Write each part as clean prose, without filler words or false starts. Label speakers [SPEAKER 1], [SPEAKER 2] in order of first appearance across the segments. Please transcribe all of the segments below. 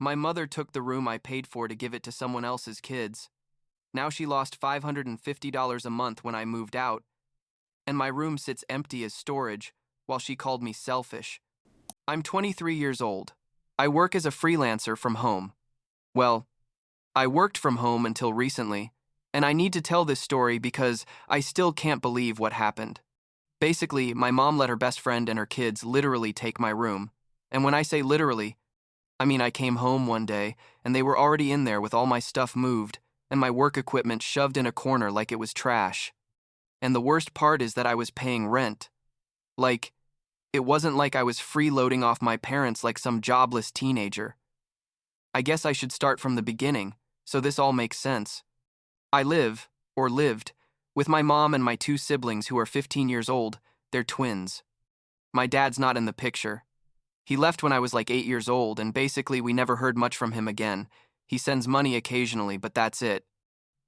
[SPEAKER 1] My mother took the room I paid for to give it to someone else's kids. Now she lost $550 a month when I moved out, and my room sits empty as storage while she called me selfish. I'm 23 years old. I work as a freelancer from home. Well, I worked from home until recently, and I need to tell this story because I still can't believe what happened. Basically, my mom let her best friend and her kids literally take my room. And when I say literally, I mean I came home one day and they were already in there with all my stuff moved and my work equipment shoved in a corner like it was trash. And the worst part is that I was paying rent. Like, it wasn't like I was freeloading off my parents like some jobless teenager. I guess I should start from the beginning, so this all makes sense. I live, or lived, with my mom and my two siblings who are 15 years old. They're twins. My dad's not in the picture. He left when I was like 8 years old, and basically we never heard much from him again. He sends money occasionally, but that's it.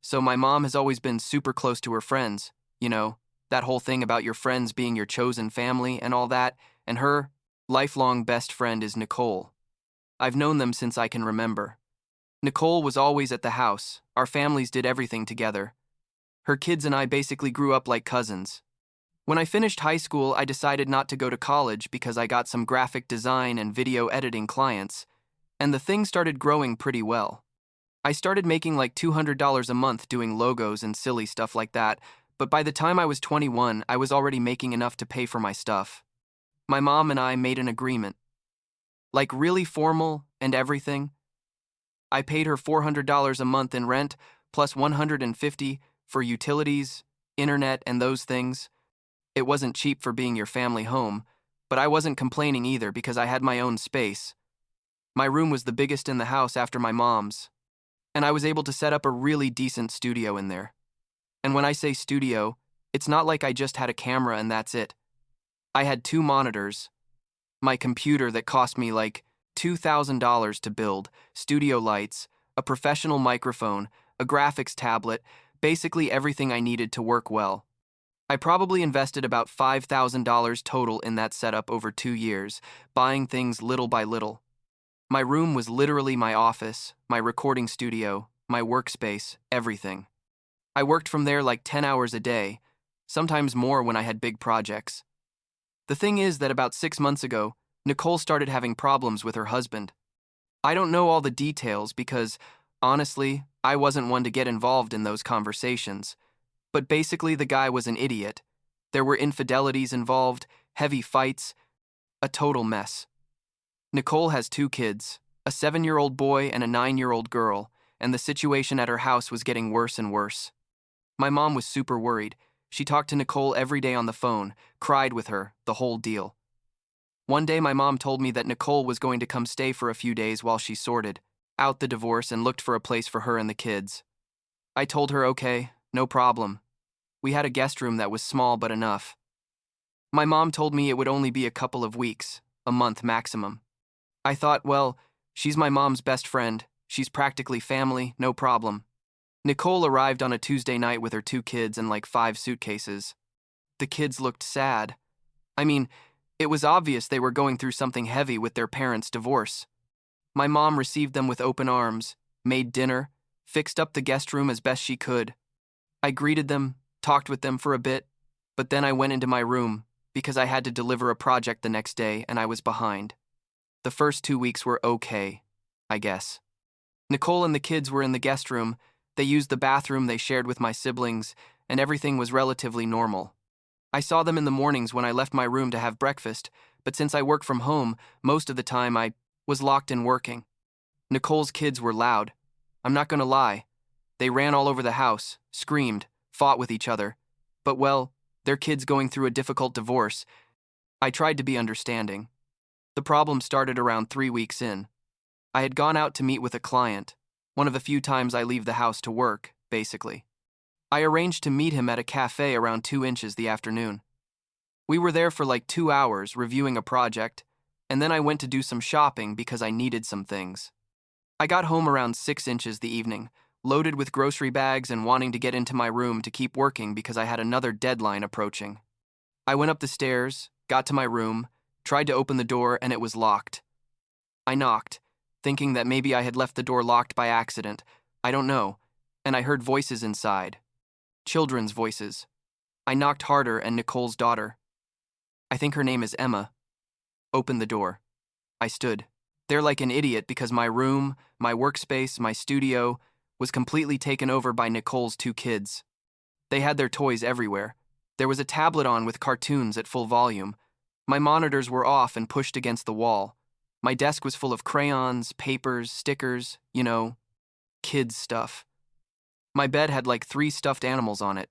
[SPEAKER 1] So my mom has always been super close to her friends. You know, that whole thing about your friends being your chosen family and all that, and her lifelong best friend is Nicole. I've known them since I can remember. Nicole was always at the house. Our families did everything together. Her kids and I basically grew up like cousins. When I finished high school, I decided not to go to college because I got some graphic design and video editing clients, and the thing started growing pretty well. I started making like $200 a month doing logos and silly stuff like that, but by the time I was 21, I was already making enough to pay for my stuff. My mom and I made an agreement. Like really formal and everything. I paid her $400 a month in rent, plus $150 for utilities, internet, and those things. It wasn't cheap for being your family home, but I wasn't complaining either because I had my own space. My room was the biggest in the house after my mom's, and I was able to set up a really decent studio in there. And when I say studio, it's not like I just had a camera and that's it. I had 2 monitors, my computer that cost me like $2,000 to build, studio lights, a professional microphone, a graphics tablet, basically everything I needed to work well. I probably invested about $5,000 total in that setup over 2 years, buying things little by little. My room was literally my office, my recording studio, my workspace, everything. I worked from there like 10 hours a day, sometimes more when I had big projects. The thing is that about 6 months ago, Nicole started having problems with her husband. I don't know all the details because, honestly, I wasn't one to get involved in those conversations. But basically, the guy was an idiot. There were infidelities involved, heavy fights, a total mess. Nicole has 2 kids, a 7-year-old boy and a 9-year-old girl, and the situation at her house was getting worse and worse. My mom was super worried. She talked to Nicole every day on the phone, cried with her, the whole deal. One day, my mom told me that Nicole was going to come stay for a few days while she sorted out the divorce and looked for a place for her and the kids. I told her, okay, no problem. We had a guest room that was small but enough. My mom told me it would only be a couple of weeks, a month maximum. I thought, well, she's my mom's best friend. She's practically family, no problem. Nicole arrived on a Tuesday night with her 2 kids and like 5 suitcases. The kids looked sad. I mean, it was obvious they were going through something heavy with their parents' divorce. My mom received them with open arms, made dinner, fixed up the guest room as best she could. I greeted them, talked with them for a bit, but then I went into my room because I had to deliver a project the next day and I was behind. The first 2 weeks were okay, I guess. Nicole and the kids were in the guest room. They used the bathroom they shared with my siblings, and everything was relatively normal. I saw them in the mornings when I left my room to have breakfast, but since I work from home, most of the time I was locked in working. Nicole's kids were loud. I'm not gonna lie. They ran all over the house, screamed, fought with each other. But well, they're kids going through a difficult divorce. I tried to be understanding. The problem started around 3 weeks in. I had gone out to meet with a client, one of the few times I leave the house to work, basically. I arranged to meet him at a cafe around 2 inches the afternoon. We were there for like 2 hours reviewing a project, and then I went to do some shopping because I needed some things. I got home around 6 inches the evening, loaded with grocery bags and wanting to get into my room to keep working because I had another deadline approaching. I went up the stairs, got to my room, tried to open the door, and it was locked. I knocked, thinking that maybe I had left the door locked by accident. I don't know. And I heard voices inside. Children's voices. I knocked harder, and Nicole's daughter, I think her name is Emma, opened the door. I stood there like an idiot because my room, my workspace, my studio was completely taken over by Nicole's two kids. They had their toys everywhere. There was a tablet on with cartoons at full volume. My monitors were off and pushed against the wall. My desk was full of crayons, papers, stickers, kids' stuff. My bed had like 3 stuffed animals on it.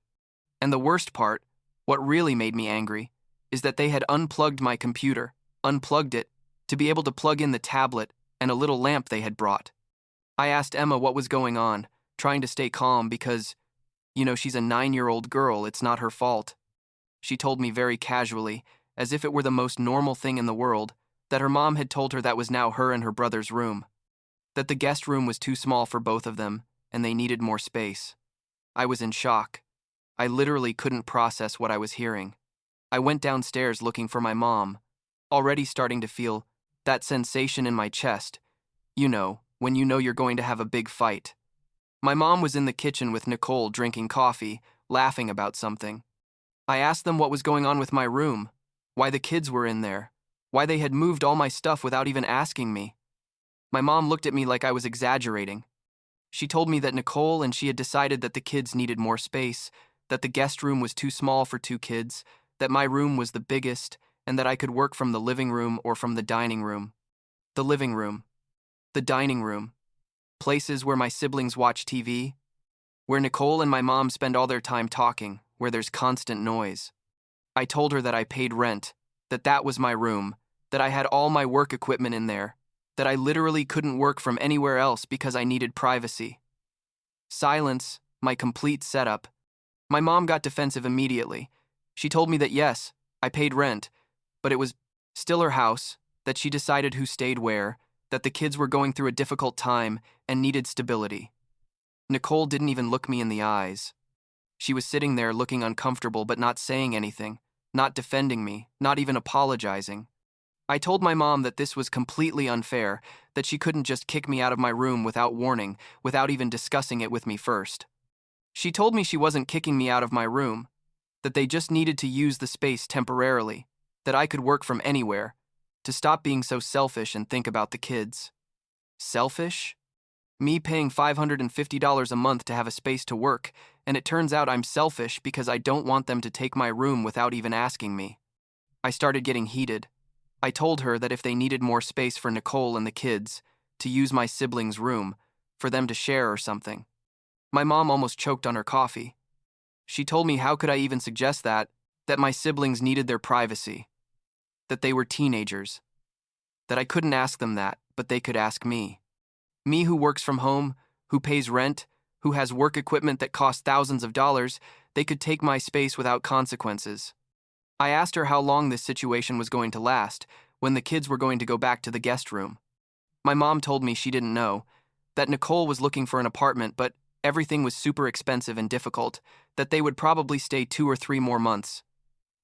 [SPEAKER 1] And the worst part, what really made me angry, is that they had unplugged my computer, unplugged it, to be able to plug in the tablet and a little lamp they had brought. I asked Emma what was going on, trying to stay calm because, she's a 9-year-old girl, it's not her fault. She told me very casually, as if it were the most normal thing in the world, that her mom had told her that was now her and her brother's room. That the guest room was too small for both of them, and they needed more space. I was in shock. I literally couldn't process what I was hearing. I went downstairs looking for my mom, already starting to feel that sensation in my chest. When you know you're going to have a big fight. My mom was in the kitchen with Nicole drinking coffee, laughing about something. I asked them what was going on with my room, why the kids were in there, why they had moved all my stuff without even asking me. My mom looked at me like I was exaggerating. She told me that Nicole and she had decided that the kids needed more space, that the guest room was too small for 2 kids, that my room was the biggest, and that I could work from the living room or from the dining room. The living room. The dining room. Places where my siblings watch TV. Where Nicole and my mom spend all their time talking, where there's constant noise. I told her that I paid rent, that was my room, that I had all my work equipment in there, that I literally couldn't work from anywhere else because I needed privacy. Silence, my complete setup. My mom got defensive immediately. She told me that yes, I paid rent, but it was still her house, that she decided who stayed where, that the kids were going through a difficult time and needed stability. Nicole didn't even look me in the eyes. She was sitting there looking uncomfortable but not saying anything, not defending me, not even apologizing. I told my mom that this was completely unfair, that she couldn't just kick me out of my room without warning, without even discussing it with me first. She told me she wasn't kicking me out of my room, that they just needed to use the space temporarily, that I could work from anywhere, to stop being so selfish and think about the kids. Selfish? Me paying $550 a month to have a space to work, and it turns out I'm selfish because I don't want them to take my room without even asking me. I started getting heated. I told her that if they needed more space for Nicole and the kids, to use my siblings' room, for them to share or something. My mom almost choked on her coffee. She told me how could I even suggest that my siblings needed their privacy, that they were teenagers, that I couldn't ask them that, but they could ask me. Me who works from home, who pays rent, who has work equipment that costs thousands of dollars, they could take my space without consequences. I asked her how long this situation was going to last, when the kids were going to go back to the guest room. My mom told me she didn't know, that Nicole was looking for an apartment, but everything was super expensive and difficult, that they would probably stay 2 or 3 more months.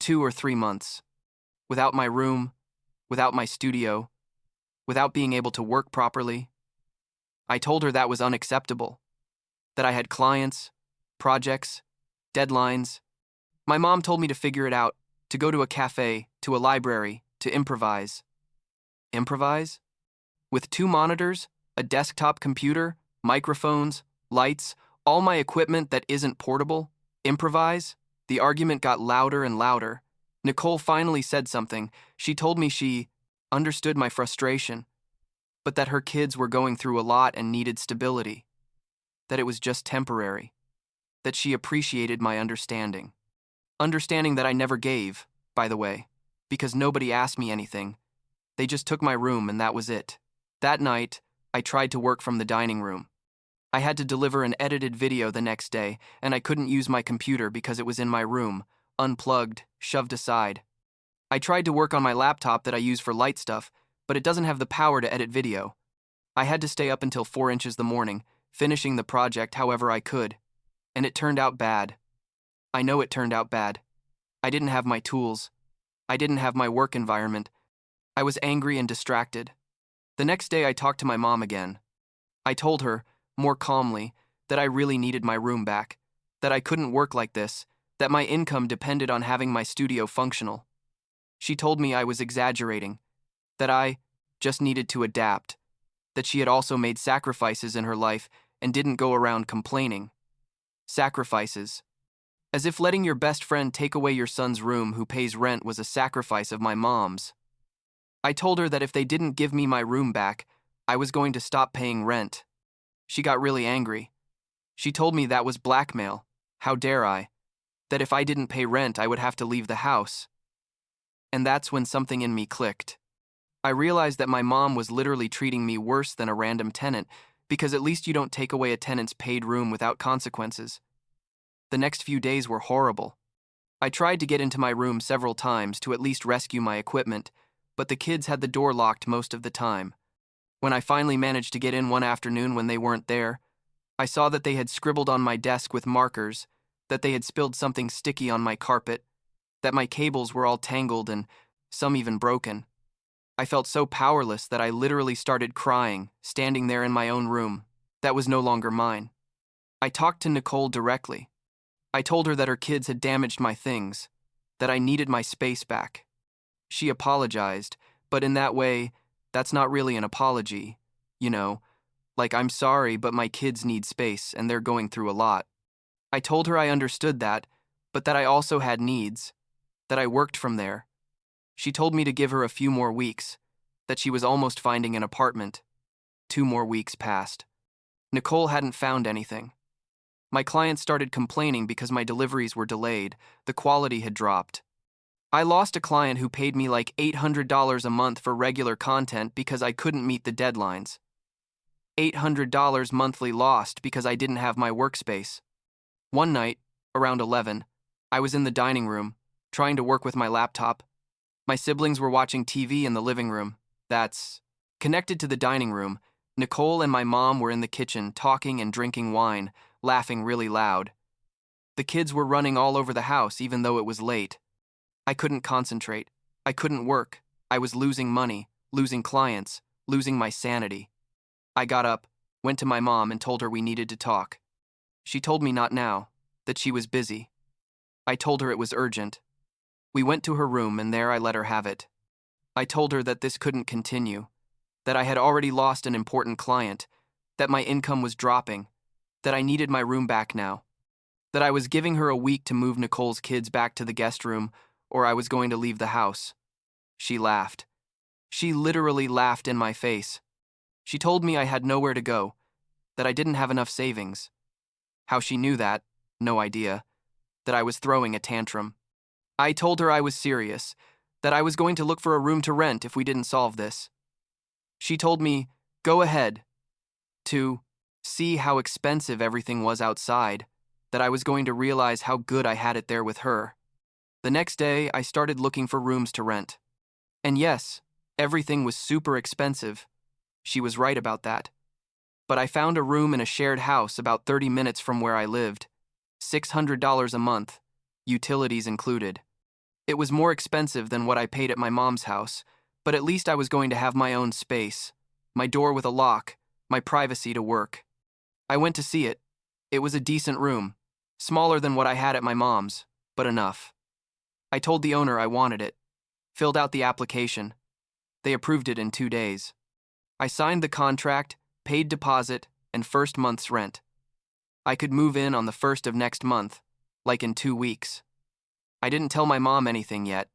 [SPEAKER 1] 2 or 3 months. Without my room, without my studio, without being able to work properly. I told her that was unacceptable, that I had clients, projects, deadlines. My mom told me to figure it out, to go to a cafe, to a library, to improvise. Improvise? With 2 monitors, a desktop computer, microphones, lights, all my equipment that isn't portable? Improvise? The argument got louder and louder. Nicole finally said something. She told me she understood my frustration, but that her kids were going through a lot and needed stability. That it was just temporary. That she appreciated my understanding. Understanding that I never gave, by the way, because nobody asked me anything. They just took my room and that was it. That night, I tried to work from the dining room. I had to deliver an edited video the next day, and I couldn't use my computer because it was in my room, unplugged, shoved aside. I tried to work on my laptop that I use for light stuff, but it doesn't have the power to edit video. I had to stay up until 4 inches the morning, finishing the project however I could. And it turned out bad. I know it turned out bad. I didn't have my tools. I didn't have my work environment. I was angry and distracted. The next day, I talked to my mom again. I told her, more calmly, that I really needed my room back, that I couldn't work like this, that my income depended on having my studio functional. She told me I was exaggerating, that I just needed to adapt, that she had also made sacrifices in her life and didn't go around complaining. Sacrifices. As if letting your best friend take away your son's room who pays rent was a sacrifice of my mom's. I told her that if they didn't give me my room back, I was going to stop paying rent. She got really angry. She told me that was blackmail. How dare I? That if I didn't pay rent, I would have to leave the house. And that's when something in me clicked. I realized that my mom was literally treating me worse than a random tenant, because at least you don't take away a tenant's paid room without consequences. The next few days were horrible. I tried to get into my room several times to at least rescue my equipment, but the kids had the door locked most of the time. When I finally managed to get in one afternoon when they weren't there, I saw that they had scribbled on my desk with markers, that they had spilled something sticky on my carpet, that my cables were all tangled and some even broken. I felt so powerless that I literally started crying, standing there in my own room. That was no longer mine. I talked to Nicole directly. I told her that her kids had damaged my things, that I needed my space back. She apologized, but in that way, that's not really an apology, you know, like I'm sorry, but my kids need space and they're going through a lot. I told her I understood that, but that I also had needs, that I worked from there. She told me to give her a few more weeks, that she was almost finding an apartment. 2 more weeks passed. Nicole hadn't found anything. My clients started complaining because my deliveries were delayed, the quality had dropped. I lost a client who paid me like $800 a month for regular content because I couldn't meet the deadlines. $800 monthly lost because I didn't have my workspace. One night, around 11, I was in the dining room, trying to work with my laptop. My siblings were watching TV in the living room. That's connected to the dining room. Nicole and my mom were in the kitchen, talking and drinking wine, laughing really loud. The kids were running all over the house even though it was late. I couldn't concentrate. I couldn't work. I was losing money, losing clients, losing my sanity. I got up, went to my mom and told her we needed to talk. She told me not now, that she was busy. I told her it was urgent. We went to her room and there I let her have it. I told her that this couldn't continue, that I had already lost an important client, that my income was dropping, that I needed my room back now, that I was giving her a week to move Nicole's kids back to the guest room or I was going to leave the house. She laughed. She literally laughed in my face. She told me I had nowhere to go, that I didn't have enough savings. How she knew that, no idea, that I was throwing a tantrum. I told her I was serious, that I was going to look for a room to rent if we didn't solve this. She told me, go ahead, to see how expensive everything was outside, that I was going to realize how good I had it there with her. The next day, I started looking for rooms to rent. And yes, everything was super expensive. She was right about that. But I found a room in a shared house about 30 minutes from where I lived. $600 a month, utilities included. It was more expensive than what I paid at my mom's house, but at least I was going to have my own space, my door with a lock, my privacy to work. I went to see it. It was a decent room, smaller than what I had at my mom's, but enough. I told the owner I wanted it, filled out the application. They approved it in 2 days. I signed the contract, paid deposit, and first month's rent. I could move in on the 1st of next month, like in 2 weeks. I didn't tell my mom anything yet.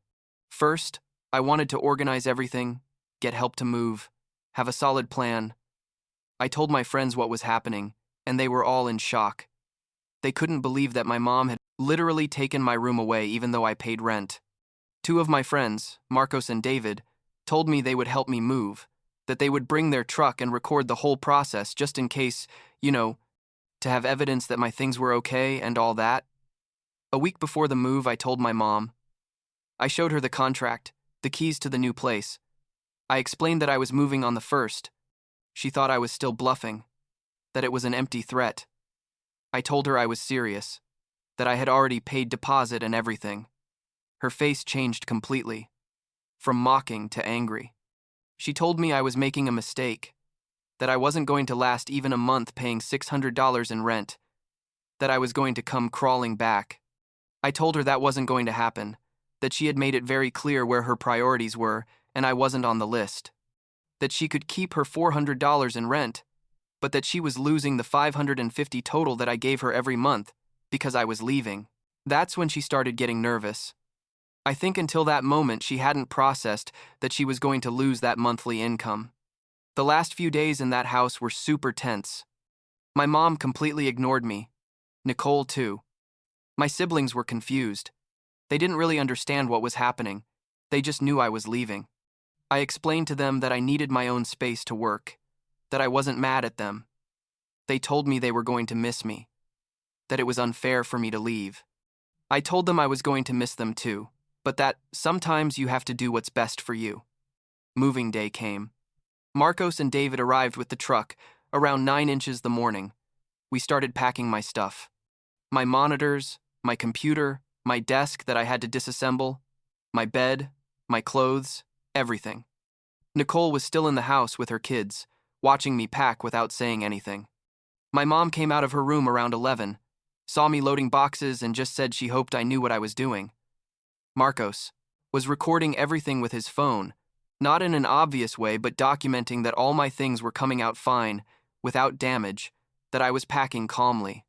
[SPEAKER 1] First, I wanted to organize everything, get help to move, have a solid plan. I told my friends what was happening, and they were all in shock. They couldn't believe that my mom had literally taken my room away even though I paid rent. 2 of my friends, Marcos and David, told me they would help me move, that they would bring their truck and record the whole process just in case, to have evidence that my things were okay and all that. A week before the move, I told my mom. I showed her the contract, the keys to the new place. I explained that I was moving on the 1st. She thought I was still bluffing, that it was an empty threat. I told her I was serious, that I had already paid deposit and everything. Her face changed completely, from mocking to angry. She told me I was making a mistake, that I wasn't going to last even a month paying $600 in rent, that I was going to come crawling back. I told her that wasn't going to happen, that she had made it very clear where her priorities were and I wasn't on the list, that she could keep her $400 in rent, but that she was losing the $550 total that I gave her every month because I was leaving. That's when she started getting nervous. I think until that moment she hadn't processed that she was going to lose that monthly income. The last few days in that house were super tense. My mom completely ignored me. Nicole too. My siblings were confused. They didn't really understand what was happening. They just knew I was leaving. I explained to them that I needed my own space to work, that I wasn't mad at them. They told me they were going to miss me, that it was unfair for me to leave. I told them I was going to miss them too, but that sometimes you have to do what's best for you. Moving day came. Marcos and David arrived with the truck around 9 inches the morning. We started packing my stuff. My monitors, my computer, my desk that I had to disassemble, my bed, my clothes, everything. Nicole was still in the house with her kids, watching me pack without saying anything. My mom came out of her room around 11, saw me loading boxes and just said she hoped I knew what I was doing. Marcos was recording everything with his phone, not in an obvious way, but documenting that all my things were coming out fine, without damage, that I was packing calmly.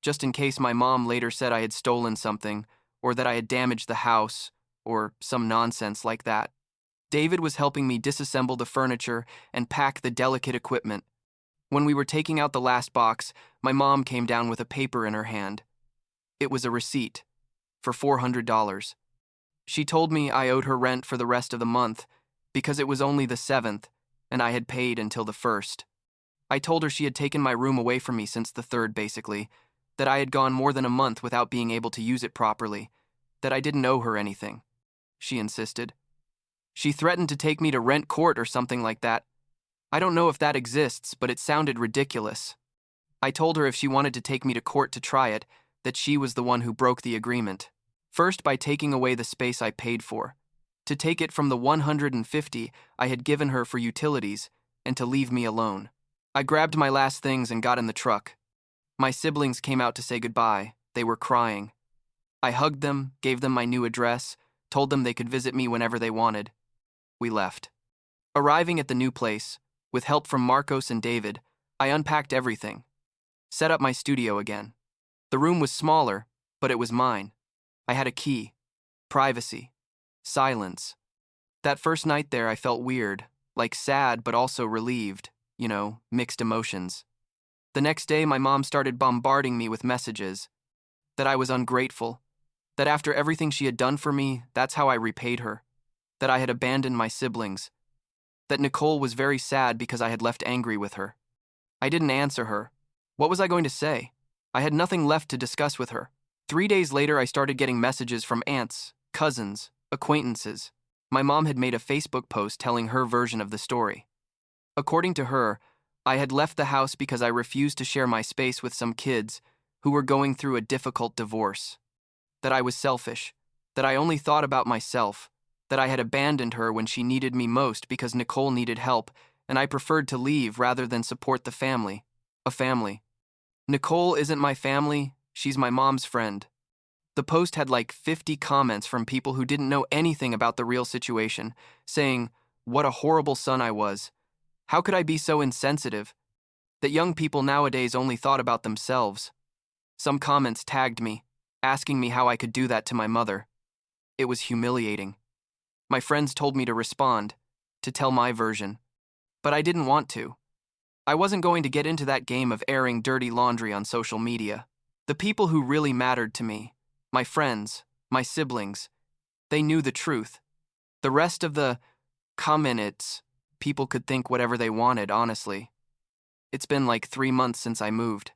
[SPEAKER 1] Just in case my mom later said I had stolen something, or that I had damaged the house, or some nonsense like that. David was helping me disassemble the furniture and pack the delicate equipment. When we were taking out the last box, my mom came down with a paper in her hand. It was a receipt for $400. She told me I owed her rent for the rest of the month because it was only the 7th and I had paid until the 1st. I told her she had taken my room away from me since the 3rd, basically, that I had gone more than a month without being able to use it properly, that I didn't owe her anything. She insisted. She threatened to take me to rent court or something like that. I don't know if that exists, but it sounded ridiculous. I told her if she wanted to take me to court to try it, that she was the one who broke the agreement. First, by taking away the space I paid for, to take it from the $150 I had given her for utilities, and to leave me alone. I grabbed my last things and got in the truck. My siblings came out to say goodbye. They were crying. I hugged them, gave them my new address, told them they could visit me whenever they wanted. We left. Arriving at the new place, with help from Marcos and David, I unpacked everything. Set up my studio again. The room was smaller, but it was mine. I had a key. Privacy. Silence. That first night there I felt weird, like sad but also relieved, mixed emotions. The next day my mom started bombarding me with messages. That I was ungrateful. That after everything she had done for me, that's how I repaid her. That I had abandoned my siblings. That Nicole was very sad because I had left angry with her. I didn't answer her. What was I going to say? I had nothing left to discuss with her. 3 days later, I started getting messages from aunts, cousins, acquaintances. My mom had made a Facebook post telling her version of the story. According to her, I had left the house because I refused to share my space with some kids who were going through a difficult divorce. That I was selfish. That I only thought about myself. That I had abandoned her when she needed me most because Nicole needed help, and I preferred to leave rather than support the family. A family. Nicole isn't my family, she's my mom's friend. The post had like 50 comments from people who didn't know anything about the real situation, saying, what a horrible son I was. How could I be so insensitive? That young people nowadays only thought about themselves. Some comments tagged me, asking me how I could do that to my mother. It was humiliating. My friends told me to respond, to tell my version. But I didn't want to. I wasn't going to get into that game of airing dirty laundry on social media. The people who really mattered to me, my friends, my siblings, they knew the truth. The rest of the comments, people could think whatever they wanted, honestly. It's been like 3 months since I moved.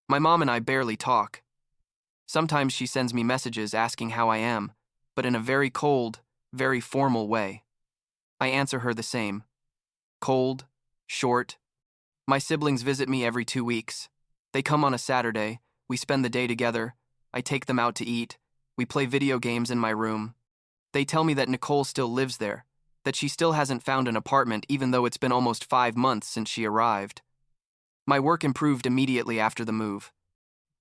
[SPEAKER 1] My mom and I barely talk. Sometimes she sends me messages asking how I am, but in a very cold, very formal way. I answer her the same. Cold, short. My siblings visit me every 2 weeks. They come on a Saturday, we spend the day together, I take them out to eat, we play video games in my room. They tell me that Nicole still lives there, that she still hasn't found an apartment even though it's been almost 5 months since she arrived. My work improved immediately after the move.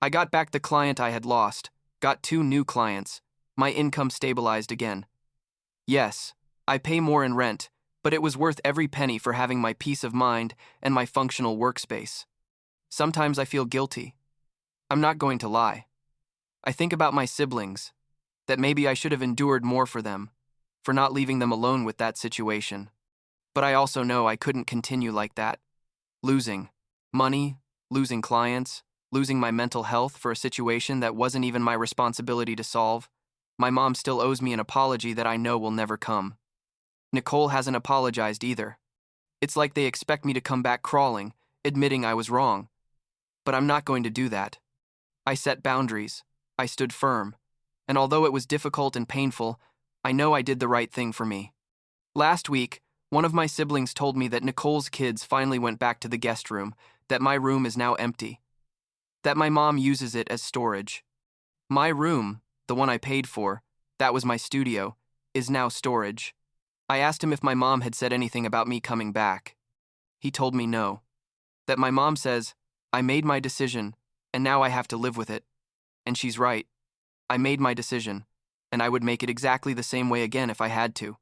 [SPEAKER 1] I got back the client I had lost, got 2 new clients, my income stabilized again. Yes, I pay more in rent, but it was worth every penny for having my peace of mind and my functional workspace. Sometimes I feel guilty. I'm not going to lie. I think about my siblings, that maybe I should have endured more for them, for not leaving them alone with that situation. But I also know I couldn't continue like that. Losing money, losing clients, losing my mental health for a situation that wasn't even my responsibility to solve. My mom still owes me an apology that I know will never come. Nicole hasn't apologized either. It's like they expect me to come back crawling, admitting I was wrong. But I'm not going to do that. I set boundaries. I stood firm. And although it was difficult and painful, I know I did the right thing for me. Last week, one of my siblings told me that Nicole's kids finally went back to the guest room, that my room is now empty, that my mom uses it as storage. My room, the one I paid for, that was my studio, is now storage. I asked him if my mom had said anything about me coming back. He told me no. That my mom says, I made my decision, and now I have to live with it. And she's right. I made my decision, and I would make it exactly the same way again if I had to.